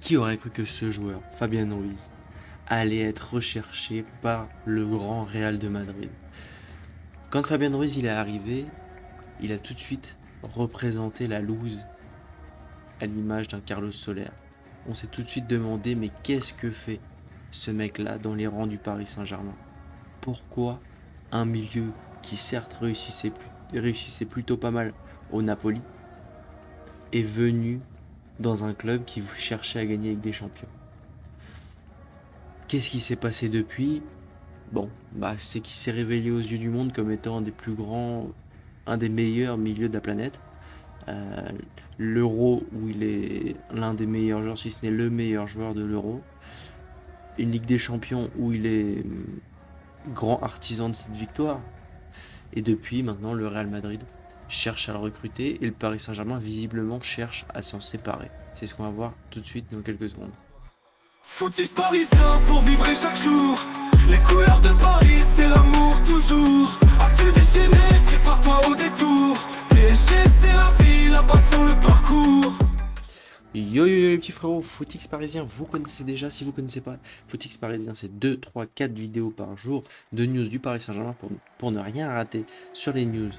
Qui aurait cru que ce joueur, Fabien Ruiz, allait être recherché par le grand Real de Madrid? Quand Fabien Ruiz il est arrivé, il a tout de suite représenté la loose à l'image d'un Carlos Soler. On s'est tout de suite demandé, mais qu'est-ce que fait ce mec-là dans les rangs du Paris Saint-Germain? Pourquoi un milieu qui certes réussissait plutôt pas mal au Napoli est venu dans un club qui cherchait à gagner avec des champions? Qu'est-ce qui s'est passé depuis? Bon, c'est qu'il s'est révélé aux yeux du monde comme étant un des plus grands, un des meilleurs milieux de la planète. Euh, L'Euro où il est l'un des meilleurs joueurs, si ce n'est le meilleur joueur de l'Euro. Une Ligue des Champions où il est grand artisan de cette victoire. Et depuis, maintenant, le Real Madrid cherche à le recruter et le Paris Saint-Germain, visiblement, cherche à s'en séparer. C'est ce qu'on va voir tout de suite dans quelques secondes. Footix parisien pour vibrer chaque jour. Les couleurs de Paris, c'est l'amour toujours. Actu déchaîné, prépare-toi au détour. PSG, c'est la vie, la passion, le parcours. Yo yo yo les petits frérots, Footix Parisien, vous connaissez déjà, si vous connaissez pas, Footix Parisien c'est 2, 3, 4 vidéos par jour de news du Paris Saint-Germain pour ne rien rater sur les news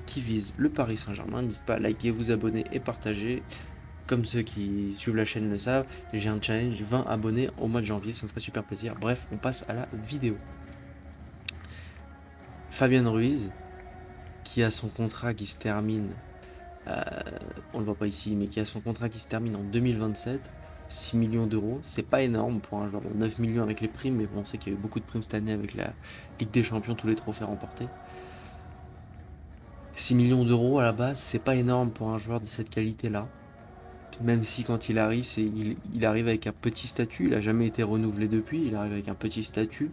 qui visent le Paris Saint-Germain. N'hésitez pas à liker, vous abonner et partager. Comme ceux qui suivent la chaîne le savent, j'ai un challenge 20 abonnés au mois de janvier, ça me ferait super plaisir. Bref, on passe à la vidéo. Fabien Ruiz, qui a son contrat qui se termine, on le voit pas ici, mais qui a son contrat qui se termine en 2027, 6 millions d'euros, c'est pas énorme pour un joueur, 9 millions avec les primes, mais bon, on sait qu'il y a eu beaucoup de primes cette année avec la Ligue des Champions, tous les trophées remportés. 6 millions d'euros à la base, c'est pas énorme pour un joueur de cette qualité-là. Même si quand il arrive, il arrive avec un petit statut, il n'a jamais été renouvelé depuis, il arrive avec un petit statut,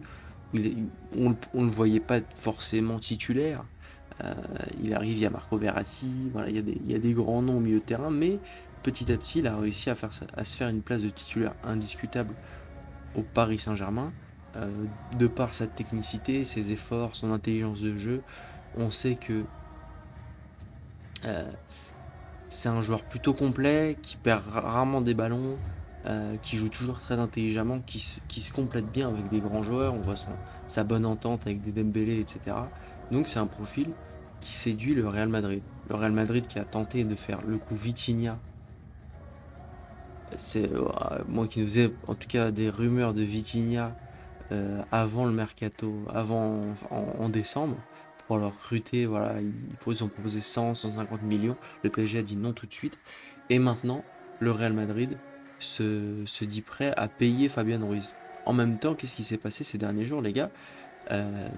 on ne le voyait pas forcément titulaire. Il arrive, il y a Marco Verratti, voilà, il y a des grands noms au milieu de terrain, mais petit à petit, il a réussi à se faire une place de titulaire indiscutable au Paris Saint-Germain. De par sa technicité, ses efforts, son intelligence de jeu, on sait que euh, c'est un joueur plutôt complet, qui perd rarement des ballons, qui joue toujours très intelligemment, qui se complète bien avec des grands joueurs. On voit sa bonne entente avec des Dembélé, etc. Donc c'est un profil qui séduit le Real Madrid. Le Real Madrid qui a tenté de faire le coup Vitinha. C'est moi qui nous faisais en tout cas des rumeurs de Vitinha avant le mercato, en décembre, pour leur recruter. Voilà, ils ont proposé 100, 150 millions. Le PSG a dit non tout de suite. Et maintenant, le Real Madrid se dit prêt à payer Fabien Ruiz. En même temps, qu'est-ce qui s'est passé ces derniers jours, les gars? Euh,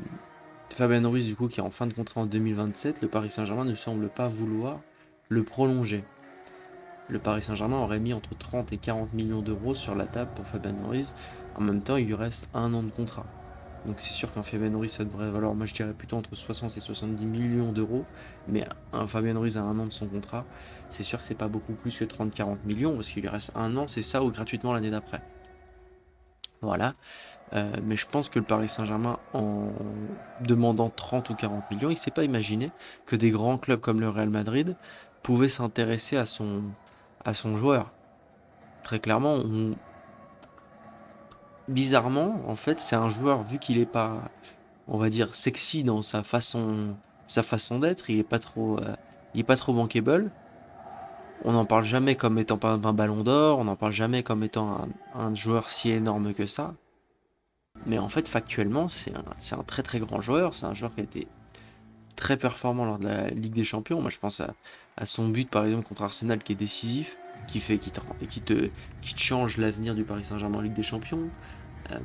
Fabien Ruiz, du coup, qui est en fin de contrat en 2027, le Paris Saint-Germain ne semble pas vouloir le prolonger. Le Paris Saint-Germain aurait mis entre 30 et 40 millions d'euros sur la table pour Fabien Ruiz. En même temps, il lui reste un an de contrat. Donc c'est sûr qu'un Fabien Ruiz, ça devrait valoir, moi je dirais plutôt entre 60 et 70 millions d'euros. Mais un Fabien Ruiz à un an de son contrat, c'est sûr que c'est pas beaucoup plus que 30-40 millions, parce qu'il lui reste un an, c'est ça ou gratuitement l'année d'après. Voilà. Mais je pense que le Paris Saint-Germain, en demandant 30 ou 40 millions, il ne s'est pas imaginé que des grands clubs comme le Real Madrid pouvaient s'intéresser à son joueur. Très clairement, bizarrement, en fait, c'est un joueur, vu qu'il est pas, on va dire, sexy dans sa façon d'être, il est pas trop bankable. On n'en parle jamais comme étant pas un ballon d'or, on n'en parle jamais comme étant un joueur si énorme que ça. Mais en fait, factuellement, c'est un très très grand joueur. C'est un joueur qui a été très performant lors de la Ligue des Champions. Moi, je pense à son but, par exemple, contre Arsenal, qui est décisif, qui te change l'avenir du Paris Saint-Germain en Ligue des Champions. Euh,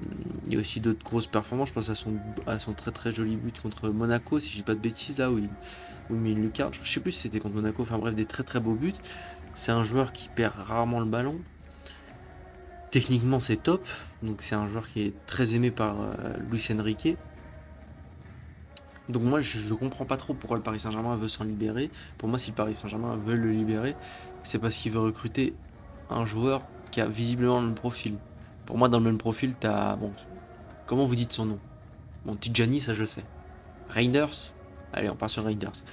il y a aussi d'autres grosses performances. Je pense à son très très joli but contre Monaco, si je dis pas de bêtises, là où il met une lucarne. Je sais plus si c'était contre Monaco. Enfin bref, des très très beaux buts. C'est un joueur qui perd rarement le ballon. Techniquement, c'est top. Donc c'est un joueur qui est très aimé par Luis Enrique. Donc moi, je comprends pas trop pourquoi le Paris Saint-Germain veut s'en libérer. Pour moi, si le Paris Saint-Germain veut le libérer, c'est parce qu'il veut recruter un joueur qui a visiblement le même profil. Pour moi, dans le même profil, t'as... Bon, comment vous dites son nom? Bon, Tidjani, ça je le sais. Reinders? Allez, on part sur Reinders.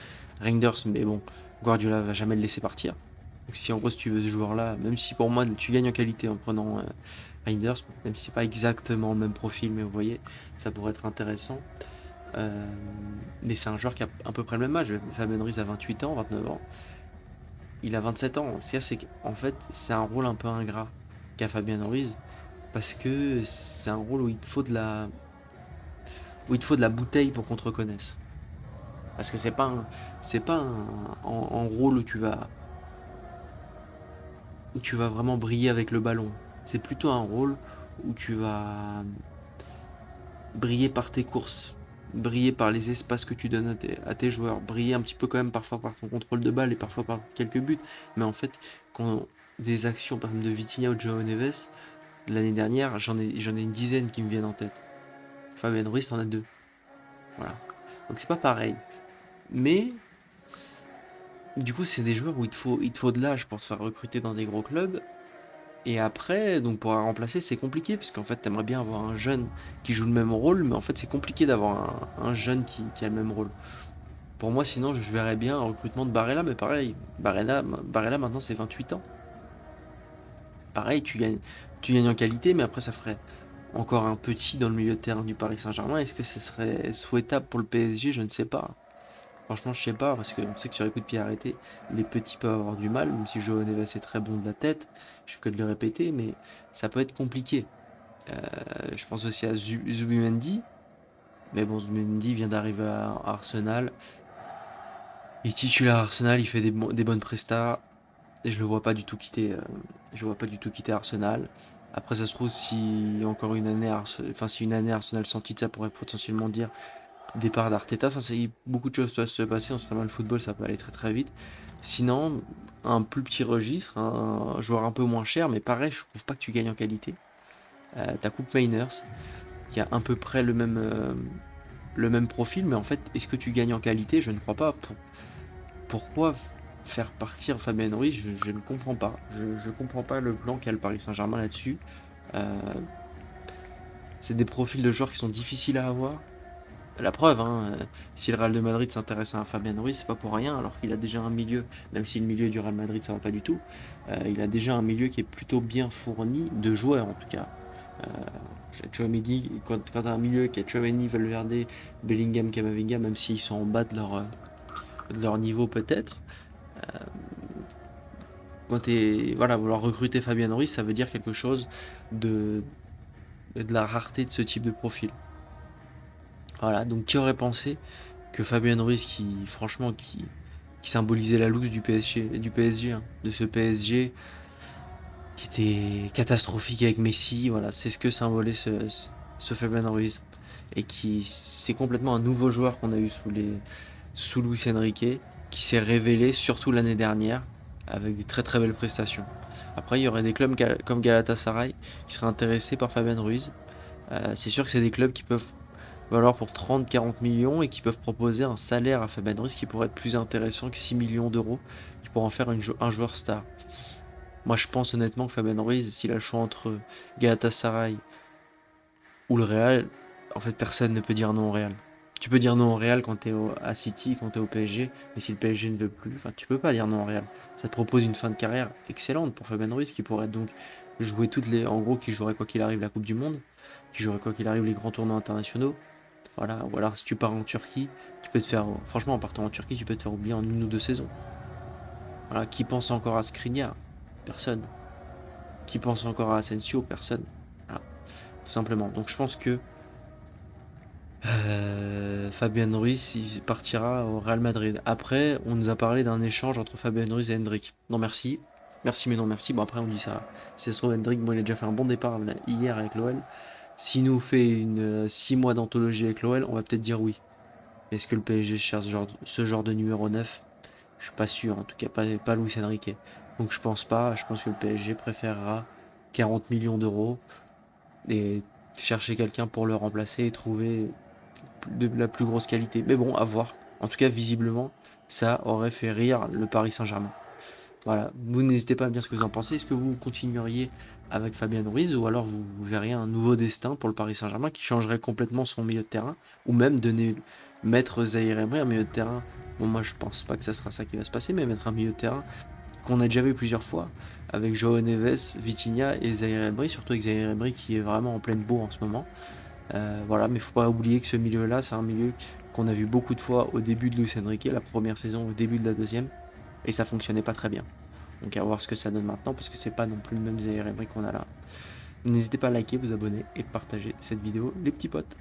Reinders, mais bon, Guardiola va jamais le laisser partir. Donc si en gros si tu veux ce joueur-là, même si pour moi tu gagnes en qualité en prenant Reinders, même si c'est pas exactement le même profil, mais vous voyez, ça pourrait être intéressant. Euh, mais c'est un joueur qui a à peu près le même âge. Fabien Ruiz a 28 ans, 29 ans. Il a 27 ans. Ce qu'il y a, c'est qu'en fait, c'est un rôle un peu ingrat qu'a Fabien Ruiz. Parce que c'est un rôle où il te faut de la bouteille pour qu'on te reconnaisse. Parce que c'est pas un rôle où tu vas vraiment briller avec le ballon. C'est plutôt un rôle où tu vas briller par tes courses, briller par les espaces que tu donnes à tes joueurs, briller un petit peu quand même parfois par ton contrôle de balle et parfois par quelques buts. Mais en fait, quand des actions, par exemple de Vitinha ou de João Neves, l'année dernière, j'en ai une dizaine qui me viennent en tête. Fabien Ruiz, t'en as deux. Voilà. Donc c'est pas pareil. Mais du coup, c'est des joueurs où il te faut de l'âge pour te faire recruter dans des gros clubs. Et après, donc pour la remplacer, c'est compliqué, puisqu'en fait, t'aimerais bien avoir un jeune qui joue le même rôle, mais en fait, c'est compliqué d'avoir un jeune qui a le même rôle. Pour moi, sinon, je verrais bien un recrutement de Barella, mais pareil, Barella maintenant, c'est 28 ans. Pareil, tu gagnes en qualité, mais après, ça ferait encore un petit dans le milieu de terrain du Paris Saint-Germain. Est-ce que ce serait souhaitable pour le PSG? Je ne sais pas. Franchement, je sais pas, parce qu'on sait que sur les coups de pied arrêtés, les petits peuvent avoir du mal, même si Joao Neves est très bon de la tête, je fais que de le répéter, mais ça peut être compliqué. Je pense aussi à Zubimendi, mais bon, Zubimendi vient d'arriver à Arsenal. Il est titulaire à Arsenal, il fait des bonnes prestats, et je le vois pas du tout quitter, je le vois pas du tout quitter Arsenal. Après, ça se trouve, si encore une année, enfin, si une année Arsenal sans titre, ça pourrait potentiellement dire départ d'Arteta. Enfin, beaucoup de choses doivent se passer. En ce moment, le football, ça peut aller très très vite. Sinon, un plus petit registre, un joueur un peu moins cher, mais pareil, je trouve pas que tu gagnes en qualité. T'as Coupe Mainers, qui a à peu près le même profil, mais en fait, est-ce que tu gagnes en qualité? Je ne crois pas. Pourquoi faire partir Fabien Ruiz? Je ne comprends pas. Je comprends pas le plan qu'a le Paris Saint-Germain là-dessus. Euh, c'est des profils de joueurs qui sont difficiles à avoir. La preuve, hein, si le Real de Madrid s'intéresse à un Fabien Ruiz, c'est pas pour rien, alors qu'il a déjà un milieu, même si le milieu du Real Madrid ça va pas du tout, il a déjà un milieu qui est plutôt bien fourni de joueurs en tout cas. Euh, Tchouaméni, quand t'as un milieu qui a Tchouaméni, Valverde, Bellingham, Camavinga, même s'ils sont en bas de leur niveau peut-être, voilà, vouloir recruter Fabien Ruiz, ça veut dire quelque chose de la rareté de ce type de profil. Voilà, donc qui aurait pensé que Fabien Ruiz, franchement, qui symbolisait la loose du PSG, hein, de ce PSG qui était catastrophique avec Messi, voilà, c'est ce que symbolait ce Fabien Ruiz. Et c'est complètement un nouveau joueur qu'on a eu sous Luis Enrique, qui s'est révélé surtout l'année dernière, avec des très très belles prestations. Après, il y aurait des clubs comme Galatasaray qui seraient intéressés par Fabien Ruiz. C'est sûr que c'est des clubs qui peuvent valoir pour 30-40 millions et qui peuvent proposer un salaire à Fabien Ruiz qui pourrait être plus intéressant que 6 millions d'euros, qui pourrait en faire un joueur star. Moi, je pense honnêtement que Fabien Ruiz, s'il a le choix entre Galatasaray ou le Real, en fait, personne ne peut dire non au Real. Tu peux dire non au Real quand t'es à City, quand t'es au PSG, mais si le PSG ne veut plus, enfin, tu peux pas dire non au Real. Ça te propose une fin de carrière excellente pour Fabien Ruiz qui pourrait donc jouer en gros, qui jouerait quoi qu'il arrive la Coupe du Monde, qui jouerait quoi qu'il arrive les grands tournois internationaux. Voilà, ou alors si tu pars en Turquie, franchement, en partant en Turquie, tu peux te faire oublier en 1 ou 2 saisons. Voilà, qui pense encore à Skriniar? Personne. Qui pense encore à Asensio? Personne. Voilà, tout simplement. Donc je pense que Fabien Ruiz il partira au Real Madrid. Après, on nous a parlé d'un échange entre Fabien Ruiz et Hendrik. Non merci. Merci mais non merci. Bon après on dit ça. C'est sur Hendrik, moi il a déjà fait un bon départ hier avec l'OL. S'il nous fait 6 mois d'anthologie avec l'OL, on va peut-être dire oui. Est-ce que le PSG cherche ce genre de numéro 9? Je suis pas sûr, en tout cas pas Luis Enrique. Donc je pense pas, je pense que le PSG préférera 40 millions d'euros et chercher quelqu'un pour le remplacer et trouver de la plus grosse qualité. Mais bon, à voir. En tout cas, visiblement, ça aurait fait rire le Paris Saint-Germain. Voilà, vous n'hésitez pas à me dire ce que vous en pensez. Est-ce que vous continueriez avec Fabien Ruiz ou alors vous verriez un nouveau destin pour le Paris Saint-Germain qui changerait complètement son milieu de terrain ou même mettre Zaïre Emery un milieu de terrain. Bon, moi je pense pas que ça sera ça qui va se passer, mais mettre un milieu de terrain qu'on a déjà vu plusieurs fois avec Joao Neves, Vitinha et Zaïre Emery, surtout avec Zaïre Emery qui est vraiment en pleine bourre en ce moment. Voilà, mais il faut pas oublier que ce milieu-là, c'est un milieu qu'on a vu beaucoup de fois au début de Luis Enrique, la première saison, au début de la deuxième, et ça fonctionnait pas très bien. Donc à voir ce que ça donne maintenant, parce que c'est pas non plus le même Zaïre Emery qu'on a là. N'hésitez pas à liker, vous abonner et partager cette vidéo, les petits potes.